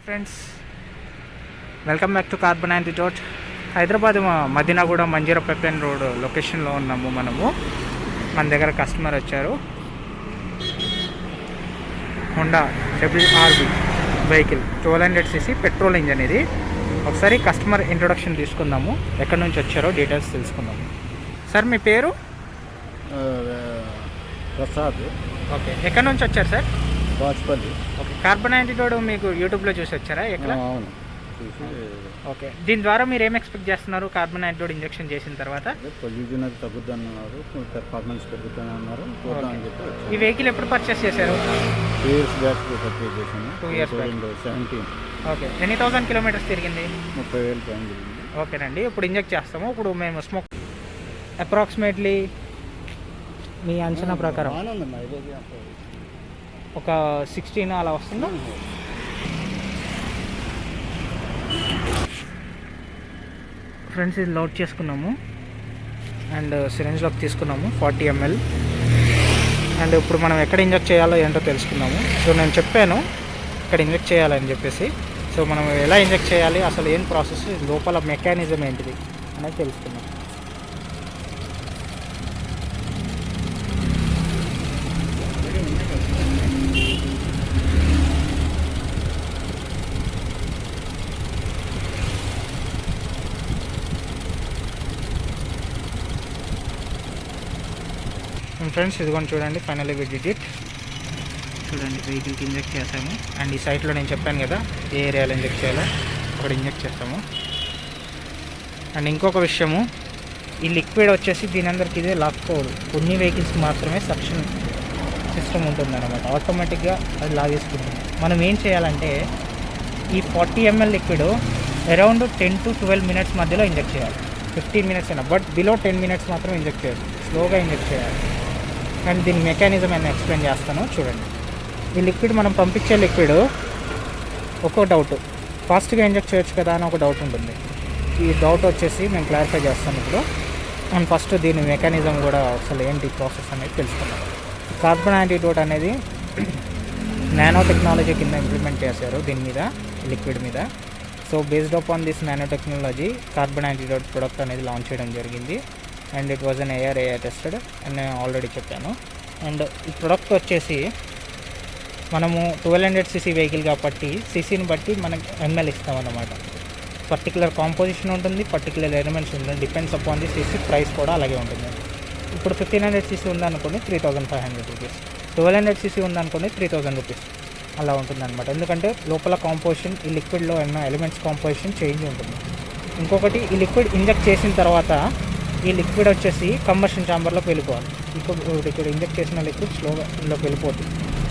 Friends, welcome back to Carbon Antidote. Hyderabad Madinaguda Manjeera pipeline road లొకేషన్లో ఉన్నాము. మన దగ్గర కస్టమర్ వచ్చారు. Honda WRV vehicle 1200cc petrol engine. ఇది ఒకసారి కస్టమర్ ఇంట్రొడక్షన్ తీసుకుందాము. ఎక్కడి నుంచి వచ్చారో డీటెయిల్స్ తెలుసుకుందాము. సార్, మీ పేరు? ప్రసాద్. ఓకే, ఎక్కడి నుంచి వచ్చారు sir? Vajpalli. Okay, carbon antidote మీకు యూట్యూబ్లో చూసి వచ్చారా? ఎక్కడ? అవును. ఓకే, దీని ద్వారా మీరు ఏం ఎక్స్పెక్ట్ చేస్తున్నారు? కార్బన్ యాంటీడోట్ ఇంజెక్షన్ చేసిన తర్వాత పొల్యూషన్ అది తగ్గుద్దని అన్నారు, పెర్ఫార్మెన్స్ పెరుగుతుంది అన్నారు. చూద్దామని చెప్పి ఈ వెహికల్ ఎప్పుడు పర్చేస్ చేశారు? 2 years బ్యాక్ పర్చేజ్ చేశాను. 2 years back. 17. ఓకే, ఎన్ని థౌసండ్ కిలోమీటర్స్ తిరిగింది? 30,000 పైన తిరిగింది. ఓకేనండి, ఇప్పుడు ఇంజెక్ట్ చేస్తాము. ఇప్పుడు మేము స్మోక్ అప్రాక్సిమేట్లీ మీ అంచనా ప్రకారం బాగానే ఉంది మైలేజ్. ఒక 16 అలా వస్తుందా? ఫ్రెండ్స్, ఇది లోడ్ చేసుకున్నాము అండ్ సిరింజ్లోకి తీసుకున్నాము 40 ml. అండ్ ఇప్పుడు మనం ఎక్కడ ఇంజెక్ట్ చేయాలో ఏంటో తెలుసుకున్నాము. సో నేను చెప్పాను ఇక్కడ ఇంజెక్ట్ చేయాలని చెప్పేసి. సో మనం ఎలా ఇంజెక్ట్ చేయాలి, అసలు ఏం ప్రాసెస్, లోపల మెకానిజం ఏంటిది అనేది తెలుసుకున్నాం. ఫ్రెండ్స్, ఇదిగోండి చూడండి, ఫైనల్లీ వి డిడ్ ఇట్. చూడండి, వెహికల్కి ఇంజెక్ట్ చేసాము. అండ్ ఈ సైట్లో నేను చెప్పాను కదా ఏ ఏరియాలో ఇంజెక్ట్ చేయాలో అక్కడ ఇంజెక్ట్ చేస్తాము. అండ్ ఇంకొక విషయము, ఈ లిక్విడ్ వచ్చేసి దీని అందరికి ఇదే లాక్కోదు. కొన్ని వెహికల్స్కి మాత్రమే సక్షన్ సిస్టమ్ ఉంటుంది అనమాట. ఆటోమేటిక్గా అది లాగేసుకుంటుంది. మనం ఏం చేయాలంటే ఈ 40 ml liquid around 10 to 12 minutes మధ్యలో ఇంజెక్ట్ చేయాలి. 15 minutes అయినా, బట్ బిలో 10 minutes మాత్రం ఇంజెక్ట్ చేయాలి. స్లోగా ఇంజెక్ట్ చేయాలి. అండ్ దీని మెకానిజం నేను ఎక్స్ప్లెయిన్ చేస్తాను. చూడండి, ఈ లిక్విడ్ మనం పంపించే లిక్విడ్ ఒక్కో డౌట్, ఫాస్ట్గా ఇంజెక్ట్ చేయొచ్చు కదా అని ఒక డౌట్ ఉంటుంది. ఈ డౌట్ వచ్చేసి నేను క్లారిఫై చేస్తాను ఇప్పుడు. అండ్ ఫస్ట్ దీని మెకానిజం కూడా అసలు ఏంటి ప్రాసెస్ అనేది తెలుసుకున్నాం. కార్బన్ యాంటీడోట్ అనేది నానో టెక్నాలజీ కింద ఇంప్లిమెంట్ చేశారు దీని మీద, లిక్విడ్ మీద. So based upon this nano technology carbon antidote product అనేది లాంచ్ చేయడం జరిగింది. And it was an AI tested అని నేను ఆల్రెడీ చెప్పాను. అండ్ ఈ ప్రొడక్ట్ వచ్చేసి మనము 1200cc వెహికల్ కాబట్టి సీసీని బట్టి మనకి ML ఇస్తామన్నమాట. పర్టికులర్ కాంపోజిషన్ ఉంటుంది, పర్టికులర్ ఎలిమెంట్స్ ఉంటుంది. Depends upon the CC, price కూడా అలాగే ఉంటుంది. ఇప్పుడు 1500cc ఉందనుకోండి 3,500 రూపీస్, 1200cc ఉందనుకోండి 3,000 రూపీస్ అలా ఉంటుందన్నమాట. ఎందుకంటే లోపల కాంపోజిషన్, ఈ లిక్విడ్లో ఉన్న ఎలిమెంట్స్ కాంపోజిషన్ చేంజ్ ఉంటుంది. ఇంకొకటి, ఈ లిక్విడ్ ఇంజెక్ట్ చేసిన తర్వాత ఈ లిక్విడ్ వచ్చేసి కంబషన్ ఛాంబర్లోకి వెళ్ళిపోవాలి. ఇక్కడ ఇంజెక్ట్ చేసిన లిక్విడ్ స్లోగా ఇందులోకి వెళ్ళిపోతుంది.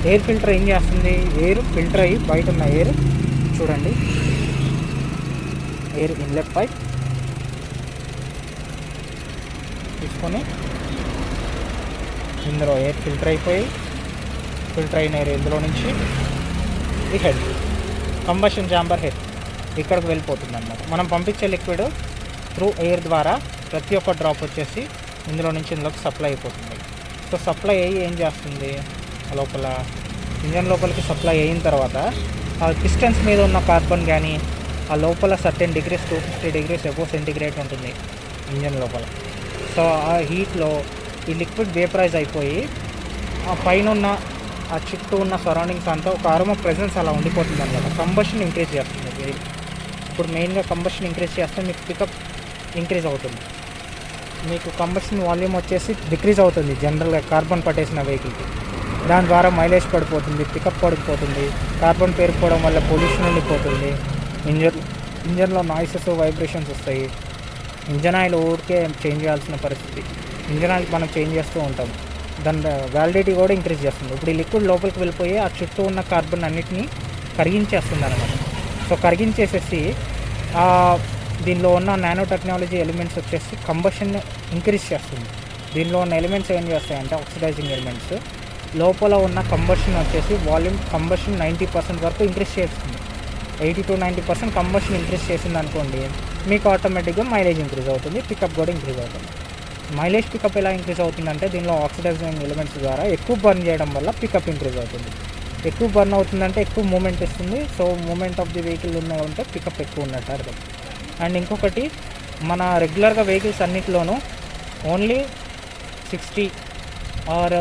ఎయిర్ ఫిల్టర్ ఏం చేస్తుంది, ఎయిర్ ఫిల్టర్ అయ్యి బయట ఉన్న ఎయిర్ చూడండి, ఎయిర్ ఇన్లెట్ పైప్ తీసుకొని ఇందులో ఎయిర్ ఫిల్టర్ అయిపోయి, ఫిల్టర్ అయిన ఎయిర్ ఇందులో నుంచి ఈ హెడ్, కంబషన్ ఛాంబర్ హెడ్ ఇక్కడికి వెళ్ళిపోతుంది అన్నమాట. మనం పంపించే లిక్విడ్ త్రూ ఎయిర్ ద్వారా ప్రతి ఒక్క డ్రాప్ వచ్చేసి ఇందులో నుంచి ఇందులోకి సప్లై అయిపోతుంది. సో సప్లై అయ్యి ఏం చేస్తుంది, లోపల ఇంజన్ లోపలికి సప్లై అయిన తర్వాత ఆ పిస్టన్స్ మీద ఉన్న కార్బన్ కానీ ఆ లోపల certain degrees 250 degrees above centigrade ఉంటుంది ఇంజన్ లోపల. సో ఆ హీట్లో ఈ లిక్విడ్ వేపరైజ్ అయిపోయి ఆ పైన ఉన్న ఆ చుట్టూ ఉన్న సరౌండింగ్స్ అంతా ఒక అరోమా ప్రెజెన్స్ అలా ఉండిపోతుంది అన్నమాట. కంబషన్ ఇంక్రీజ్ చేస్తుంది. ఇప్పుడు మెయిన్గా కంబషన్ ఇంక్రీజ్ చేస్తే మీకు పికప్ ఇంక్రీజ్ అవుతుంది. మీకు కంబషన్ వాల్యూమ్ వచ్చేసి డిక్రీజ్ అవుతుంది జనరల్గా కార్బన్ పట్టేసిన వెహికల్కి. దాని ద్వారా మైలేజ్ పడిపోతుంది, పికప్ పడిపోతుంది. కార్బన్ పేరుకోవడం వల్ల పొల్యూషన్ ఉండిపోతుంది. ఇంజన్లో నాయిసెస్, వైబ్రేషన్స్ వస్తాయి. ఇంజన్ ఆయిల్ ఊరికే చేంజ్ చేయాల్సిన పరిస్థితి. ఇంజన్ ఆయిల్ మనం చేంజ్ చేస్తూ ఉంటాం. దాని వ్యాలిడిటీ కూడా ఇంక్రీజ్ చేస్తుంది. ఇప్పుడు ఈ లిక్విడ్ లోపలికి వెళ్ళిపోయి ఆ చుట్టూ ఉన్న కార్బన్ అన్నిటినీ కరిగించేస్తుంది అనమాట. సో కరిగించేసేసి దీనిలో ఉన్న నానో టెక్నాలజీ ఎలిమెంట్స్ వచ్చేసి కంబషన్ ఇంక్రీజ్ చేస్తుంది. దీనిలో ఉన్న ఎలిమెంట్స్ ఏం చేస్తాయంటే ఆక్సిడైజింగ్ ఎలిమెంట్స్. లోపల ఉన్న కంబషన్ వచ్చేసి వాల్యూమ్ కంబషన్ 90% వరకు ఇంక్రీజ్ చేస్తుంది. 80 to 90% కంబషన్ ఇంక్రీజ్ చేసింది అనుకోండి, మీకు ఆటోమేటిక్గా మైలేజ్ ఇంక్రీజ్ అవుతుంది, పికప్ కూడా ఇంక్రీజ్ అవుతుంది. మైలేజ్ పికప్ ఎలా ఇంక్రీజ్ అవుతుందంటే దీనిలో ఆక్సిడైజింగ్ ఎలిమెంట్స్ ద్వారా ఎక్కువ బర్న్ చేయడం వల్ల పికప్ ఇంక్రీజ్ అవుతుంది. ఎక్కువ బర్న్ అవుతుందంటే ఎక్కువ మూమెంట్ ఇస్తుంది. So moment of the vehicle ఉంటే పికప్ ఎక్కువ ఉన్నట్టు అర్థం. అండ్ ఇంకొకటి, మన రెగ్యులర్గా వెహికల్స్ అన్నిటిలోనూ ఓన్లీ 60 ఆర్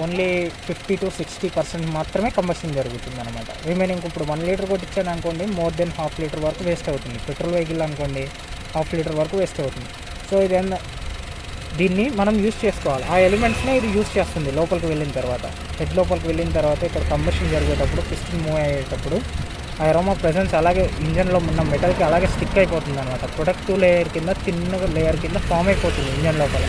ఓన్లీ 50 to 60% మాత్రమే కంబషన్ జరుగుతుంది అనమాట. రిమైనింగ్ ఇప్పుడు 1 లీటర్ కొట్టించాను అనుకోండి, మోర్ దెన్ ½ లీటర్ వరకు వేస్ట్ అవుతుంది. పెట్రోల్ వెహికల్ అనుకోండి ½ లీటర్ వరకు వేస్ట్ అవుతుంది. సో దీన్ని మనం యూజ్ చేసుకోవాలి. ఆ ఎలిమెంట్స్నే ఇది యూజ్ చేస్తుంది లోపలికి వెళ్ళిన తర్వాత. హెడ్ లోపలికి వెళ్ళిన తర్వాత ఇక్కడ కంబషన్ జరిగేటప్పుడు, పిస్టన్ మూవ్ అయ్యేటప్పుడు ఆ అరోమా ప్రెజెన్స్ అలాగే ఇంజన్లో ఉన్న మెటల్కి అలాగే స్టిక్ అయిపోతుంది అనమాట. ప్రొడక్టివ్ లేయర్ కింద, థిన్ లేయర్ కింద ఫామ్ అయిపోతుంది ఇంజన్ లోపల.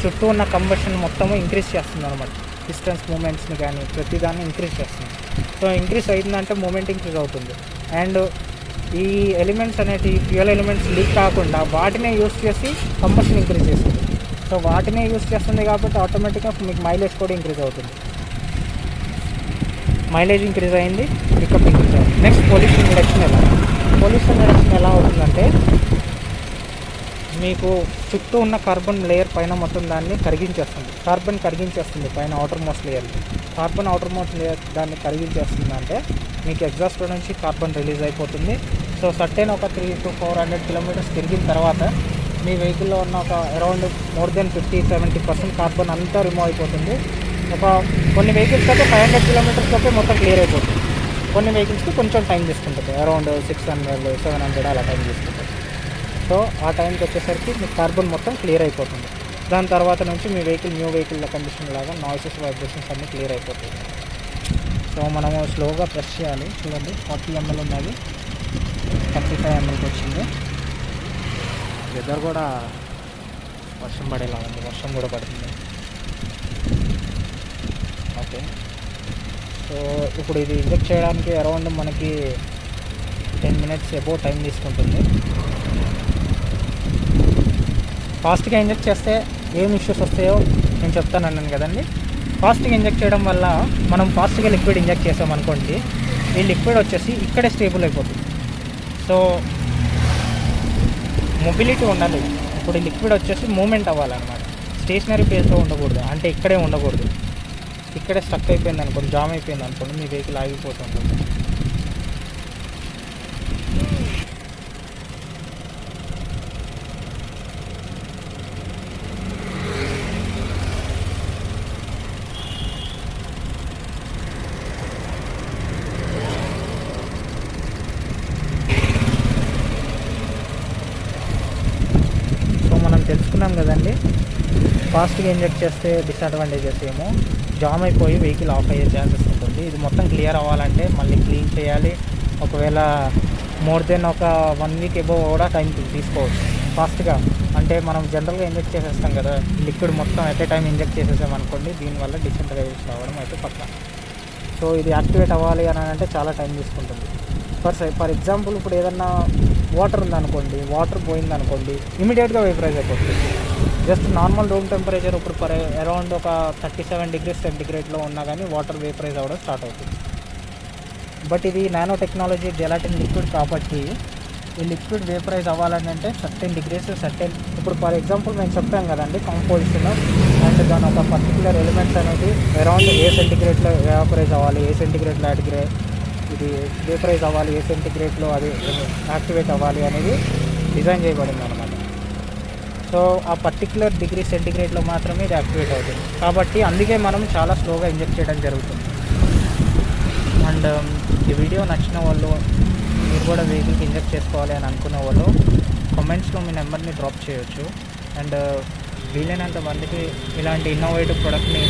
చుట్టూ ఉన్న కంబషన్ మొత్తము ఇంక్రీజ్ చేస్తుంది అనమాట. డిస్టెన్స్ మూమెంట్స్ని కానీ ప్రతిదాన్ని ఇంక్రీజ్ చేస్తుంది. సో ఇంక్రీజ్ అయిందంటే మూమెంట్ ఇంక్రీజ్ అవుతుంది. అండ్ ఈ ఎలిమెంట్స్ అనేవి ఫ్యూయల్ ఎలిమెంట్స్ లీక్ కాకుండా వాటినే యూస్ చేసి కంబషన్ ఇంక్రీజ్ చేస్తుంది. సో వాటినే యూస్ చేస్తుంది కాబట్టి ఆటోమేటిక్గా మీకు మైలేజ్ కూడా ఇంక్రీజ్ అవుతుంది. మైలేజ్ ఇంక్రీజ్ అయింది, పికప్ ఇంక్రీజ్ అయింది. నెక్స్ట్ పొల్యూషన్ రిడక్షన్ ఎలా అవుతుందంటే, మీకు చుట్టూ ఉన్న కార్బన్ లేయర్ పైన మొత్తం దాన్ని కరిగించేస్తుంది పైన outer most layer. Outer most layer దాన్ని కరిగించేస్తుంది అంటే మీకు ఎగ్జాస్ట్లో నుంచి కార్బన్ రిలీజ్ అయిపోతుంది. సో సర్టెన్ ఒక 300 to 400 kilometers తిరిగిన తర్వాత మీ వెహికల్లో ఉన్న ఒక అరౌండ్ మోర్ దెన్ 50-70% కార్బన్ అంతా రిమూవ్ అయిపోతుంది. కొన్ని వెహికల్స్కి అయితే 500 kilometers మొత్తం క్లియర్ అయిపోతుంది. కొన్ని వెహికల్స్కి కొంచెం టైం తీసుకుంటుంది, అరౌండ్ 600-700 అలా టైం తీసుకుంటుంది. సో ఆ టైంకి వచ్చేసరికి మీ కార్బన్ మొత్తం క్లియర్ అయిపోతుంది. దాని తర్వాత నుంచి మీ న్యూ వెహికల్ కండిషన్ లాగా నాయిసెస్, వైబ్రేషన్స్ అన్నీ క్లియర్ అయిపోతుంది. సో మనము స్లోగా ప్రెస్ చేయాలి. చూడండి 40 ml ఉన్నది 35 mlకి వచ్చింది. వెదర్ కూడా వర్షం పడేలా ఉంది, వర్షం కూడా పడుతుంది. ఓకే, సో ఇప్పుడు ఇది ఇంజెక్ట్ చేయడానికి అరౌండ్ మనకి 10 minutes అబౌవ్ టైం తీసుకుంటుంది. ఫాస్ట్గా ఇంజెక్ట్ చేస్తే ఏం ఇష్యూస్ వస్తాయో నేను చెప్తాను అన్నాను కదండి. ఫాస్ట్గా ఇంజెక్ట్ చేయడం వల్ల మనం ఫాస్ట్గా లిక్విడ్ ఇంజెక్ట్ చేసామనుకోండి, ఈ లిక్విడ్ వచ్చేసి ఇక్కడే స్టేబుల్ అయిపోతుంది. సో మొబిలిటీ ఉండాలి. ఇప్పుడు ఈ లిక్విడ్ వచ్చేసి మూమెంట్ అవ్వాలన్నమాట. స్టేషనరీ ప్లేస్లో ఉండకూడదు, అంటే ఇక్కడే ఉండకూడదు. ఇక్కడే స్టక్ అయిపోయింది అనుకోండి, జామ్ అయిపోయింది అనుకోండి, మీ వెహికల్ ఆగిపోతుంటుంది. తెలుసుకున్నాం కదండి. ఫాస్ట్గా ఇంజెక్ట్ చేస్తే డిసడ్వాంటేజెస్ ఏమో, జామ్ అయిపోయి వెహికల్ ఆఫ్ అయ్యే ఛాన్సెస్ ఉంటుంది. ఇది మొత్తం క్లియర్ అవ్వాలంటే మళ్ళీ క్లీన్ చేయాలి. ఒకవేళ మోర్ దెన్ ఒక 1 week అబోవ్ కూడా టైం తీసుకోవచ్చు. ఫాస్ట్గా అంటే మనం జనరల్గా ఇంజెక్ట్ చేసేస్తాం కదా, లిక్విడ్ మొత్తం ఎట్ ఏ టైం ఇంజెక్ట్ చేసేసామనుకోండి, దీనివల్ల డిసెంట్రైజేషన్ అవ్వడం అయితే పక్క. సో ఇది యాక్టివేట్ అవ్వాలి అని అంటే చాలా టైం తీసుకుంటుంది. ఫర్ ఎగ్జాంపుల్ ఇప్పుడు ఏదన్నా వాటర్ ఉందనుకోండి, వాటర్ పోయిందనుకోండి, ఇమీడియట్గా వేపరైజ్ అయిపోతుంది. జస్ట్ నార్మల్ రూమ్ టెంపరేచర్ ఇప్పుడు అరౌండ్ ఒక 37 degrees సెంటిగ్రేడ్లో ఉన్నా కానీ వాటర్ వేపరైజ్ అవ్వడం స్టార్ట్ అవుతుంది. బట్ ఇది నానో టెక్నాలజీ జెలాటిన్ లిక్విడ్ కాబట్టి ఈ లిక్విడ్ వేపరైజ్ అవ్వాలని అంటే సర్టెన్ డిగ్రీస్ ఇప్పుడు ఫర్ ఎగ్జాంపుల్ మేము చెప్పాం కదండి, కాంపోజిషన్ అండ్ దాని ఒక పర్టికులర్ ఎలిమెంట్స్ అనేది అరౌండ్ ఏ సెంటిగ్రేడ్లో వేపరైజ్ అవ్వాలి, ఏ సెంటిగ్రేడ్లో ఇది వేపరైజ్ అవ్వాలి, ఏ సెంటిగ్రేడ్లో అది యాక్టివేట్ అవ్వాలి అనేది డిజైన్ చేయబడింది అనమాట. సో ఆ పర్టికులర్ డిగ్రీ సెంటిగ్రేడ్లో మాత్రమే ఇది యాక్టివేట్ అవుతుంది. కాబట్టి అందుకే మనం చాలా స్లోగా ఇంజెక్ట్ చేయడం జరుగుతుంది. అండ్ ఈ వీడియో నచ్చిన వాళ్ళు, మీరు కూడా వెహికల్కి ఇంజెక్ట్ చేసుకోవాలి అని అనుకునే వాళ్ళు కామెంట్స్లో మీ నెంబర్ని డ్రాప్ చేయొచ్చు. అండ్ వీలైనంత మందికి ఇలాంటి ఇన్నోవేటివ్ ప్రోడక్ట్ని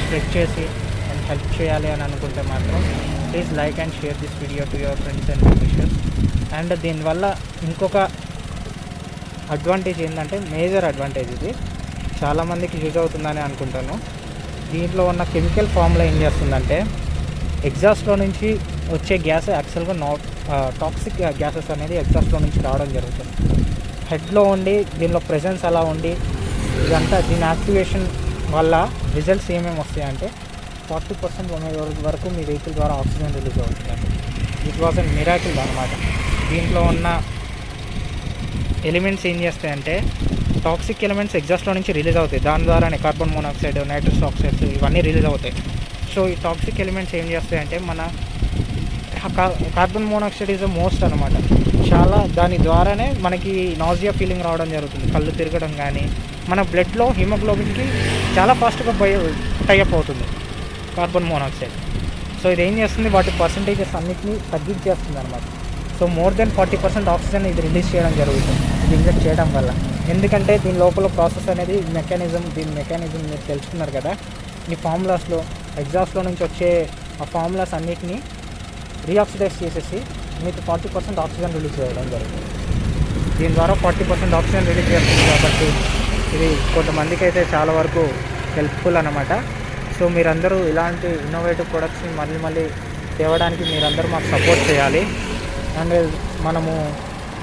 స్ప్రెడ్ చేసి అండ్ హెల్ప్ చేయాలి అని అనుకుంటే మాత్రం please like and share this video to your friends and wishes. And దీనివల్ల ఇంకొక అడ్వాంటేజ్ ఏంటంటే, మేజర్ అడ్వాంటేజ్ ఇది చాలామందికి యూజ్ అవుతుందని అనుకుంటాను. దీంట్లో ఉన్న కెమికల్ ఫార్ములా ఏం చేస్తుందంటే, ఎగ్జాస్ట్లో నుంచి వచ్చే గ్యాస్ యాక్చువల్గా టాక్సిక్ గ్యాసెస్ అనేది ఎగ్జాస్ట్లో నుంచి రావడం జరుగుతుంది. హెడ్లో ఉండి దీనిలో ప్రెజెన్స్ అలా ఉండి ఇదంతా దీని యాక్టివేషన్ వల్ల రిజల్ట్స్ ఏమేమి వస్తాయంటే 40% వరకు మీ వెహికల్ ద్వారా ఆక్సిజన్ రిలీజ్ అవుతుందండి. ఇట్ వాజ్ అన్ మిరాకిల్ అనమాట. దీంట్లో ఉన్న ఎలిమెంట్స్ ఏం చేస్తాయంటే, టాక్సిక్ ఎలిమెంట్స్ ఎగ్జాస్ట్లో నుంచి రిలీజ్ అవుతాయి. దాని ద్వారానే కార్బన్ మోనాక్సైడ్, నైట్రస్ ఆక్సైడ్స్ ఇవన్నీ రిలీజ్ అవుతాయి. సో ఈ టాక్సిక్ ఎలిమెంట్స్ ఏం చేస్తాయంటే మన carbon monoxide is the most అనమాట. చాలా దాని ద్వారానే మనకి నాజియా ఫీలింగ్ రావడం జరుగుతుంది, కళ్ళు తిరగడం కానీ, మన బ్లడ్లో హిమోగ్లోబిన్కి చాలా ఫాస్ట్గా టైఅప్ అవుతుంది కార్బన్ మోనాక్సైడ్. సో ఇది ఏం చేస్తుంది, వాటి పర్సంటేజెస్ అన్నిటిని తగ్గించేస్తుంది అనమాట. సో మోర్ దెన్ 40% ఆక్సిజన్ ఇది రిలీజ్ చేయడం జరుగుతుంది ఇది ఇంజెక్ట్ చేయడం వల్ల. ఎందుకంటే దీని లోపల ప్రాసెస్ అనేది దీని మెకానిజం మీరు తెలుసుకున్నారు కదా. ఈ ఫార్ములాస్లో ఎగ్జాస్ట్లో నుంచి వచ్చే ఆ ఫార్ములాస్ అన్నిటిని రీఆక్సిడైజ్ చేసేసి మీకు 40% ఆక్సిజన్ రిలీజ్ చేయడం జరుగుతుంది. దీని ద్వారా 40% ఆక్సిజన్ రిలీజ్ చేస్తుంది కాబట్టి ఇది కొంతమందికి అయితే చాలా వరకు హెల్ప్ఫుల్ అన్నమాట. సో మీరందరూ ఇలాంటి ఇన్నోవేటివ్ ప్రొడక్ట్స్ని మళ్ళీ తేవడానికి మీరందరూ మాకు సపోర్ట్ చేయాలి. అండ్ మనము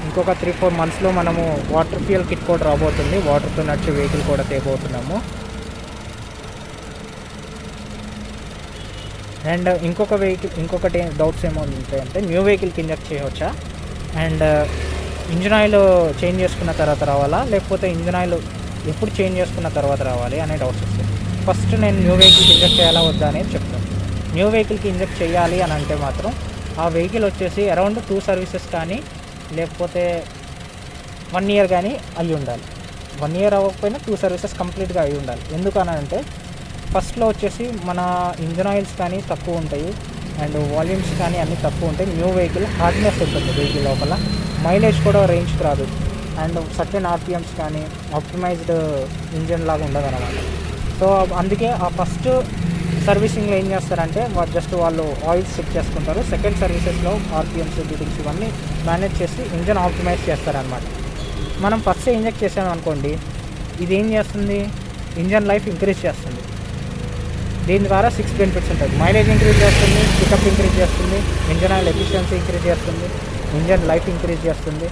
ఇంకొక 3-4 మంత్స్లో మనము వాటర్ ఫ్యూయల్ కిట్ కూడా రాబోతుంది, వాటర్తో నడిచే వెహికల్ కూడా తేబోతున్నాము. అండ్ ఇంకొకటి డౌట్స్ ఏమో ఉంటాయంటే న్యూ వెహికల్కి ఇంజెక్ట్ చేయవచ్చా, అండ్ ఇంజిన్ ఆయిల్ చేంజ్ చేసుకున్న తర్వాత రావాలా, లేకపోతే ఇంజిన్ ఆయిల్ ఎప్పుడు చేంజ్ చేసుకున్న తర్వాత రావాలి అనే డౌట్స్ వస్తాయి. ఫస్ట్ నేను న్యూ వెహికల్కి ఇంజెక్ట్ చేయాలా వద్దా అనేది చెప్తాను. న్యూ వెహికల్కి ఇంజెక్ట్ చేయాలి అని అంటే మాత్రం ఆ వెహికల్ వచ్చేసి అరౌండ్ 2 సర్వీసెస్ కానీ లేకపోతే 1 ఇయర్ కానీ అయ్యి ఉండాలి. 1 ఇయర్ అవ్వకపోయినా 2 సర్వీసెస్ కంప్లీట్గా అయ్యి ఉండాలి. ఎందుకనంటే ఫస్ట్లో వచ్చేసి మన ఇంజన్ ఆయిల్స్ కానీ తక్కువ ఉంటాయి అండ్ వాల్యూమ్స్ కానీ అన్నీ తక్కువ ఉంటాయి. న్యూ వెహికల్ హార్డ్నెస్ ఉంటుంది వెహికల్ లోపల, మైలేజ్ కూడా రేంజ్కి రాదు అండ్ సర్టెన్ ఆర్పిఎమ్స్ కానీ ఆప్టిమైజ్డ్ ఇంజన్ లాగా ఉండదు అనమాట. సో అందుకే ఆ ఫస్ట్ సర్వీసింగ్లో ఏం చేస్తారంటే వాళ్ళు ఆయిల్స్ చెక్ చేసుకుంటారు. సెకండ్ సర్వీసెస్లో ఆర్పిఎమ్స్ బీటింగ్స్ ఇవన్నీ మేనేజ్ చేసి ఇంజన్ ఆప్టిమైజ్ చేస్తారనమాట. మనం ఫస్ట్ ఇంజెక్ట్ చేసామనుకోండి, ఇది ఏం చేస్తుంది, ఇంజన్ లైఫ్ ఇంక్రీజ్ చేస్తుంది. దీని ద్వారా 6 బెనిఫిట్స్ ఉంటుంది. మైలేజ్ ఇంక్రీజ్ చేస్తుంది, పికప్ ఇంక్రీజ్ చేస్తుంది, ఇంజన్ ఆయిల్ ఎఫిషియన్సీ ఇంక్రీజ్ చేస్తుంది, ఇంజన్ లైఫ్ ఇంక్రీజ్ చేస్తుంది,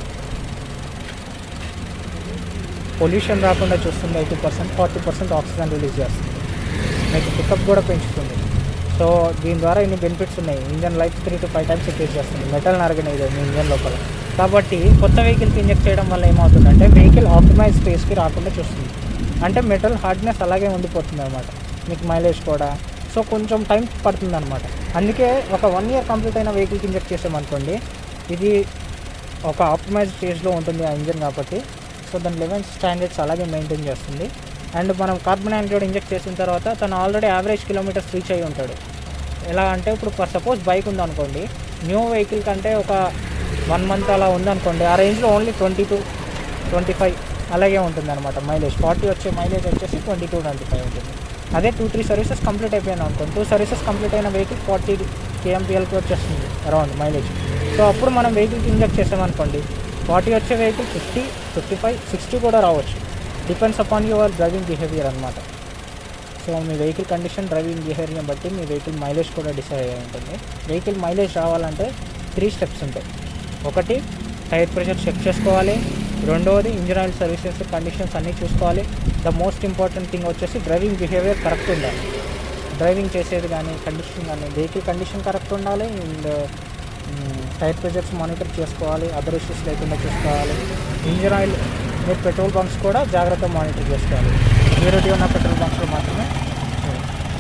పొల్యూషన్ రాకుండా చూస్తుంది, 80%, 40% ఆక్సిజన్ రిలీజ్ చేస్తుంది, మీకు పికప్ కూడా పెంచుతుంది. సో దీని ద్వారా ఇన్ని బెనిఫిట్స్ ఉన్నాయి. Engine life 3 to 5 times increase చేస్తుంది, మెటల్ నరగనేది మీ ఇంజన్ లోపల. కాబట్టి కొత్త వెహికల్కి ఇంజెక్ట్ చేయడం వల్ల ఏమవుతుందంటే వెహికల్ ఆప్టిమైజ్ స్పేస్కి రాకుండా చూస్తుంది, అంటే మెటల్ హార్డ్నెస్ అలాగే ఉండిపోతుంది అనమాట, మీకు మైలేజ్ కూడా. సో కొంచెం టైం పడుతుంది అనమాట. అందుకే ఒక 1 ఇయర్ కంప్లీట్ అయిన వెహికల్కి ఇంజెక్ట్ చేసామనుకోండి, ఇది ఒక ఆప్టిమైజ్ స్టేజ్లో ఉంటుంది ఆ ఇంజన్ కాబట్టి. సో దాని లెవెల్ స్టాండర్డ్స్ అలాగే మెయింటైన్ చేస్తుంది. అండ్ మనం కార్బన్ యాంటీడోట్ ఇంజెక్ట్ చేసిన తర్వాత తను ఆల్రెడీ యావరేజ్ కిలోమీటర్స్ రీచ్ అయ్యి ఉంటాడు. ఎలా అంటే ఇప్పుడు సపోజ్ బైక్ ఉందనుకోండి, న్యూ వెహికల్ కంటే ఒక 1 మంత్ అలా ఉందనుకోండి, ఆ రేంజ్లో ఓన్లీ 20 to 25 అలాగే ఉంటుంది అనమాట మైలేజ్. 40 వచ్చే మైలేజ్ వచ్చేసి 20 to 25 ఉంటుంది. అదే 2-3 సర్వీసెస్ కంప్లీట్ అయిపోయినా అనుకోండి, 2 సర్వీసెస్ కంప్లీట్ అయిన వెహికల్ 40 kmplకి వచ్చేస్తుంది అరౌండ్ మైలేజ్. సో అప్పుడు మనం వెహికల్కి ఇంజెక్ట్ చేసామనుకోండి, 40 వచ్చే వెహికల్ 50, 55, 60 కూడా రావచ్చు. Depends upon your driving behaviour అనమాట. సో మీ వెహికల్ కండిషన్, డ్రైవింగ్ బిహేవియర్ని బట్టి మీ వెహికల్ మైలేజ్ కూడా డిసైడ్ అయ్యి ఉంటుంది. వెహికల్ మైలేజ్ రావాలంటే 3 స్టెప్స్ ఉంటాయి. ఒకటి, టైర్ ప్రెషర్ చెక్ చేసుకోవాలి. రెండవది, ఇంజిన్ ఆయిల్ సర్వీసెస్ కండిషన్స్ అన్నీ చూసుకోవాలి. ద మోస్ట్ ఇంపార్టెంట్ థింగ్ వచ్చేసి డ్రైవింగ్ బిహేవియర్ కరెక్ట్ ఉండాలి. డ్రైవింగ్ చేసేది కానీ కండిషన్ కానీ వెహికల్ కండిషన్ కరెక్ట్ ఉండాలి. అండ్ టైర్ ప్రెషర్స్ మానిటర్ చేసుకోవాలి, అదర్ ఇష్యూస్ లేకుండా చూసుకోవాలి. ఇంజిన్ ఆయిల్ మీరు పెట్రోల్ బంక్స్ కూడా జాగ్రత్తగా మానిటర్ చేసుకోవాలి. ప్యూరిటీ ఉన్న పెట్రోల్ బంక్స్లో మాత్రమే.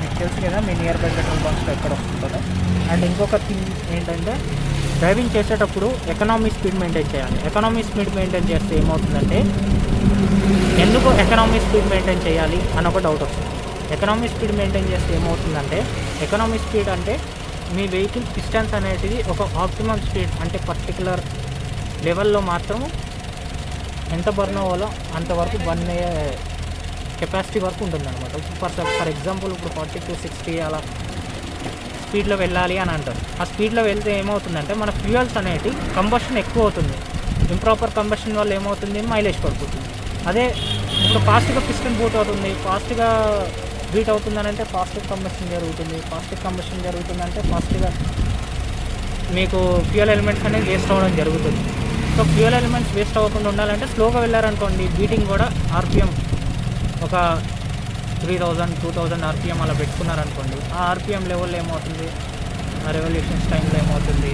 మీకు తెలుసు కదా మీ నియర్ బై పెట్రోల్ బంక్స్లో ఎక్కడ వస్తుందో. అండ్ ఇంకొక థింగ్ ఏంటంటే డ్రైవింగ్ చేసేటప్పుడు ఎకనామీ స్పీడ్ మెయింటైన్ చేయాలి. ఎకనామీ స్పీడ్ మెయింటైన్ చేస్తే ఏమవుతుందంటే, ఎందుకు ఎకనామీ స్పీడ్ మెయింటైన్ చేయాలి అని ఒక డౌట్ వస్తుంది. ఎకనామీ స్పీడ్ మెయింటైన్ చేస్తే ఏమవుతుందంటే, ఎకనామీ స్పీడ్ అంటే మీ వెహికల్ డిస్టెన్స్ అనేది ఒక ఆప్టిమమ్ స్పీడ్, అంటే పర్టికులర్ లెవెల్లో మాత్రం ఎంత బర్న్ అవ్వాలో అంతవరకు బర్న్ అయ్యే కెపాసిటీ వరకు ఉంటుంది అనమాట. ఫర్ ఎగ్జాంపుల్ ఇప్పుడు 40 to 60 అలా స్పీడ్లో వెళ్ళాలి అని అంటారు. ఆ స్పీడ్లో వెళ్తే ఏమవుతుందంటే మన ఫ్యూయల్స్ అనేవి కంబషన్ ఎక్కువ అవుతుంది. ఇంప్రాపర్ కంబషన్ వల్ల ఏమవుతుంది, మైలేజ్ పడిపోతుంది. అదే ఇప్పుడు ఫాస్ట్గా పిస్టన్ బూట్ అవుతుంది, ఫాస్ట్గా బీట్ అవుతుందని అంటే ఫాస్ట్గా కంబషన్ జరుగుతుంది. ఫాస్ట్గా కంబషన్ జరుగుతుందంటే ఫాస్ట్గా మీకు ఫ్యూయల్ ఎలిమెంట్స్ అనేవి వేస్ట్ అవ్వడం జరుగుతుంది. సో ఫ్యూయల్ ఎలిమెంట్స్ వేస్ట్ అవ్వకుండా ఉండాలంటే స్లోగా వెళ్ళారనుకోండి, బీటింగ్ కూడా ఆర్పిఎం ఒక 3000, 2000 ఆర్పిఎం అలా పెట్టుకున్నారనుకోండి, ఆ ఆర్పిఎం లెవెల్లో ఏమవుతుంది, ఆ రెవల్యూషన్స్ టైంలో ఏమవుతుంది,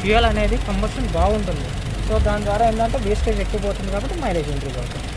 ఫ్యూయల్ అనేది కంబషన్ బాగుంటుంది. సో దాని ద్వారా ఏంటంటే వేస్టేజ్ ఎక్కువ పోతుంది కాబట్టి మైలేజ్ ఇంక్రీజ్ అవుతుంది.